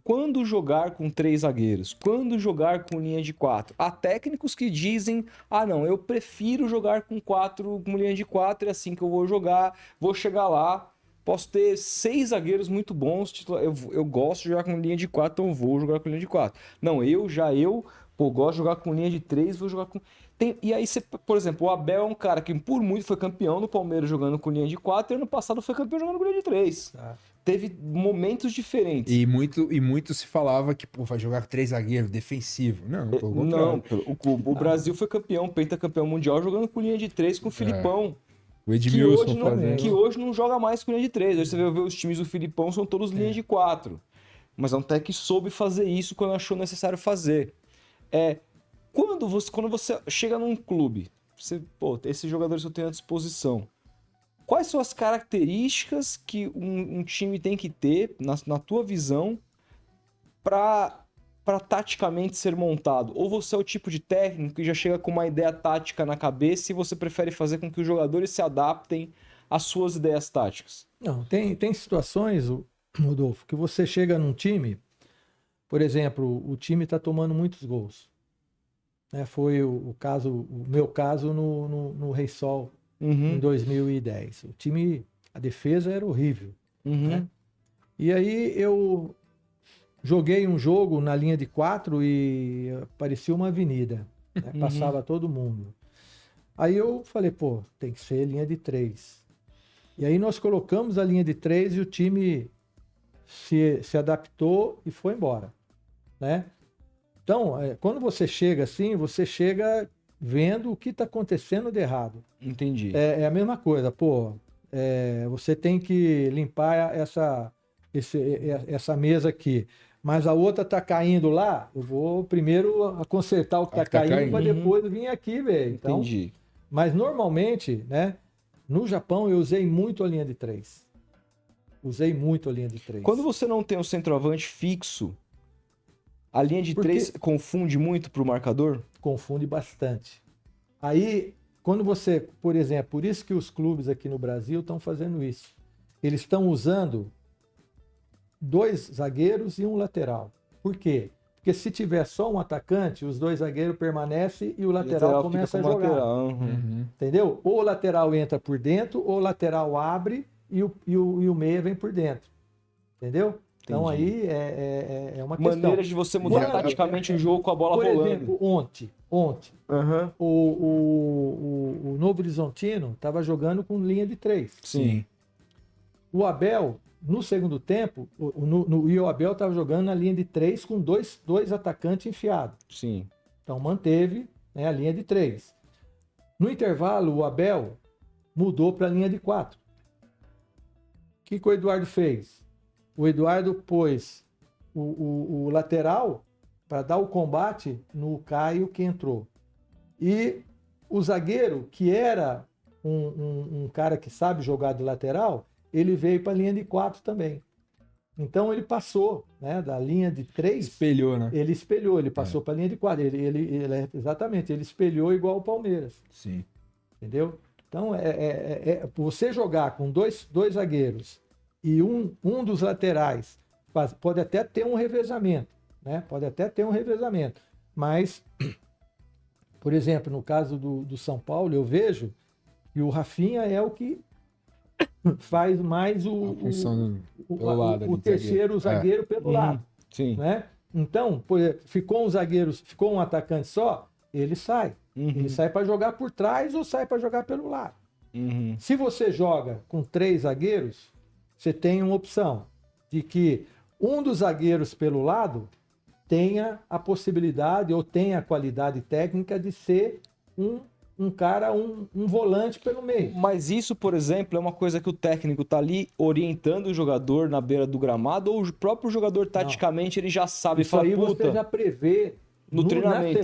quando jogar com 3 zagueiros, quando jogar com linha de 4. Há técnicos que dizem, não, eu prefiro jogar com 4, com linha de 4, é assim que eu vou jogar, vou chegar lá, posso ter 6 zagueiros muito bons, eu gosto de jogar com linha de 4, então eu vou jogar com linha de 4. Não, eu gosto de jogar com linha de 3, vou jogar com... E aí, por exemplo, o Abel é um cara que por muito foi campeão no Palmeiras jogando com linha de 4 e ano passado foi campeão jogando com linha de 3. Teve momentos diferentes. E muito se falava que, vai jogar com 3 zagueiros, defensivo. Não, pelo contrário. Não, o Brasil foi campeão, pentacampeão mundial, jogando com linha de 3 com o Filipão. O Edmilson fazendo. Que hoje não joga mais com linha de 3. Hoje você vai ver os times do Filipão, são todos linha de 4. Mas é um técnico que soube fazer isso quando achou necessário fazer. Quando você chega num clube, esses jogadores eu tenho à disposição. Quais são as características que um time tem que ter, na tua visão, para taticamente ser montado? Ou você é o tipo de técnico que já chega com uma ideia tática na cabeça e você prefere fazer com que os jogadores se adaptem às suas ideias táticas? Não, tem situações, Rodolfo, que você chega num time, por exemplo, o time está tomando muitos gols. Foi o meu caso no Rei Sol, em 2010. O time, a defesa era horrível. Né? E aí eu joguei um jogo na linha de 4 e parecia uma avenida. Né? Passava todo mundo. Aí eu falei, tem que ser linha de 3. E aí nós colocamos a linha de 3 e o time se adaptou e foi embora. Né? Então, quando você chega assim, você chega vendo o que está acontecendo de errado. Entendi. É a mesma coisa, você tem que limpar essa mesa aqui, mas a outra está caindo lá, eu vou primeiro consertar o que está caindo para depois vir aqui ver. Então, entendi. Mas normalmente, né, no Japão eu usei muito a linha de 3. Quando você não tem um centroavante fixo, a linha de 3 confunde muito para o marcador? Confunde bastante. Aí, quando você, por exemplo, por isso que os clubes aqui no Brasil estão fazendo isso. Eles estão usando 2 zagueiros e um lateral. Por quê? Porque se tiver só um atacante, os 2 zagueiros permanecem e o lateral começa a jogar. Entendeu? Ou o lateral entra por dentro, ou o lateral abre e o meia vem por dentro. Entendeu? Então aí é uma questão. Maneiras de você mudar taticamente o jogo com a bola rolando. Por exemplo, ontem o Novo Horizontino estava jogando com linha de 3. Sim. O Abel, no segundo tempo, o Abel estava jogando na linha de 3 com dois atacantes enfiados. Sim. Então manteve, né, a linha de 3. No intervalo, o Abel mudou para a linha de 4. O que o Eduardo fez? O Eduardo pôs o lateral para dar o combate no Caio que entrou. E o zagueiro, que era um cara que sabe jogar de lateral, ele veio para a linha de 4 também. Então ele passou, né, da linha de 3. Espelhou, né? Ele espelhou, ele passou para a linha de 4. Exatamente, ele espelhou igual o Palmeiras. Sim. Entendeu? Então, você jogar com dois zagueiros e um dos laterais pode até ter um revezamento, né? Pode até ter um revezamento. Mas, por exemplo, no caso do São Paulo, eu vejo que o Rafinha é o que faz mais o terceiro zagueiro pelo lado. Sim. Né? Então, por exemplo, ficou um atacante só, ele sai. Ele sai para jogar por trás ou sai para jogar pelo lado. Se você joga com 3 zagueiros, você tem uma opção de que um dos zagueiros pelo lado tenha a possibilidade ou tenha a qualidade técnica de ser um cara, um volante pelo meio. Mas isso, por exemplo, é uma coisa que o técnico está ali orientando o jogador na beira do gramado, ou o próprio jogador, taticamente, ele já sabe isso aí você já prevê no treinamento.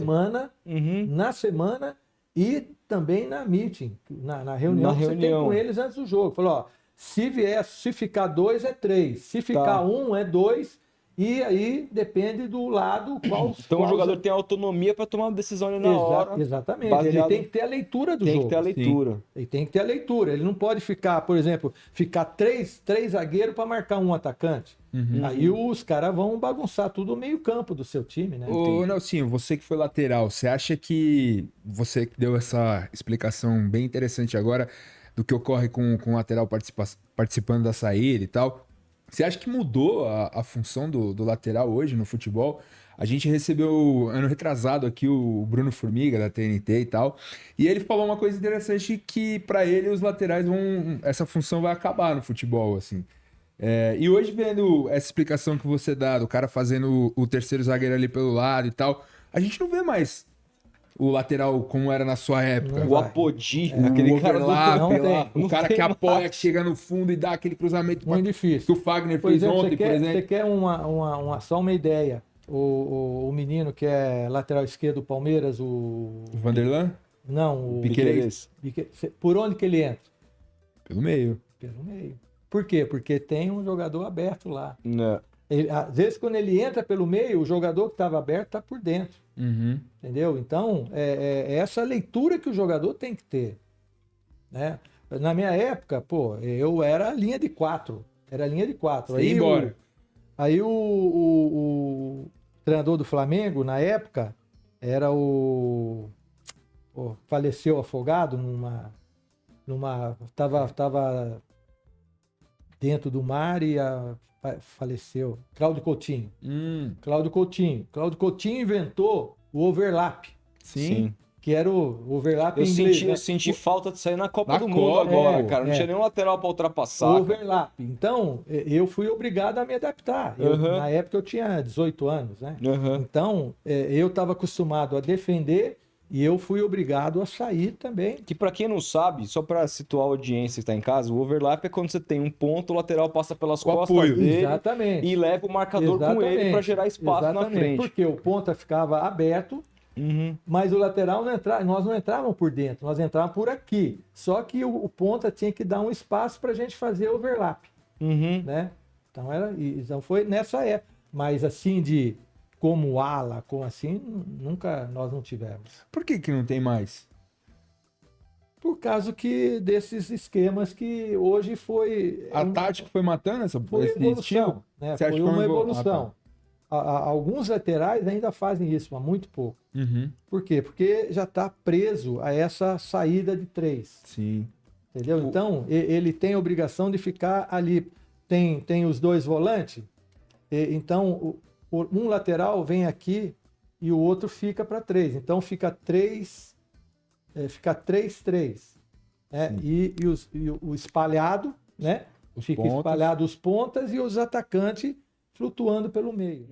Na semana e também na meeting, na reunião que você tem com eles antes do jogo. Falou, ó, se ficar 2 é 3, se ficar 1 é 2, E aí depende do lado qual. Então qual o jogador tem autonomia para tomar uma decisão ali na hora. Exatamente. baseado- Ele tem que ter a leitura do Tem jogo. que ter a leitura. Ele tem que ter a leitura. Ele não pode ficar, por exemplo, ficar três zagueiros para marcar um atacante. Aí os caras vão bagunçar tudo o meio-campo do seu time, né? Ô, Nelsinho, você que foi lateral, você acha que você que deu essa explicação bem interessante agora do que ocorre com o lateral participando da saída e tal? Você acha que mudou a função do lateral hoje no futebol? A gente recebeu ano retrasado aqui o Bruno Formiga da TNT e tal, e ele falou uma coisa interessante que para ele os laterais essa função vai acabar no futebol, assim. E hoje vendo essa explicação que você dá do cara fazendo o terceiro zagueiro ali pelo lado e tal, a gente não vê mais o lateral como era na sua época. Não O vai. Apodi, O aquele cara do... overlap Não lá, tem. o cara que apoia, que chega no fundo e dá aquele cruzamento Muito que difícil. o Fagner Por fez exemplo, ontem, por você exemplo. quer só uma ideia. O menino que é lateral esquerdo do Palmeiras, O Vanderlan? Não, o Piquerez. Por onde que ele entra? Pelo meio. Pelo meio. Por quê? Porque tem um jogador aberto lá. Não. Às vezes, quando ele entra pelo meio, o jogador que estava aberto está por dentro. Uhum. Entendeu? Então, é essa leitura que o jogador tem que ter. Né? Na minha época, pô, eu era linha de 4. Era linha de 4. Você ia embora. Aí o treinador do Flamengo, na época, era faleceu afogado tava dentro do mar e faleceu. Cláudio Coutinho. Cláudio Coutinho inventou o overlap, Sim. que era o overlap Eu em inglês. Né? senti falta de sair na Copa Na do Copa, Mundo agora, é, cara. Não é. tinha nenhum lateral para O ultrapassar. overlap. Então, eu fui obrigado a me adaptar. Uhum. Na época eu tinha 18 anos, né? Uhum. Então, eu estava acostumado a defender e eu fui obrigado a sair também. Que pra quem não sabe, só pra situar a audiência que tá em casa, o overlap é quando você tem um ponto, o lateral passa pelas O costas apoio. dele Exatamente. e leva o marcador com ele pra gerar espaço na frente. Porque o ponta ficava aberto, Uhum. mas o lateral não entrava, nós não entrávamos por dentro, nós entrávamos por aqui. Só que o ponta tinha que dar um espaço para a gente fazer overlap, Uhum. né? Então foi nessa época. Mas assim como ala, como assim, nunca nós não tivemos. Por que não tem mais? Por causa desses esquemas que hoje foi A tática foi matando esse evolução, estilo? né? Você acha Foi que foi uma uma evolução. Alguns laterais ainda fazem isso, mas muito pouco. Uhum. Por quê? Porque já está preso a essa saída de 3. Sim. Entendeu? Então, ele tem a obrigação de ficar ali. Tem os dois volantes. Então, um lateral vem aqui e o outro fica para 3. Então, fica 3. Fica 3-3. Né? E o espalhado, né? Os Fica pontas. espalhado os pontas e os atacantes flutuando pelo meio.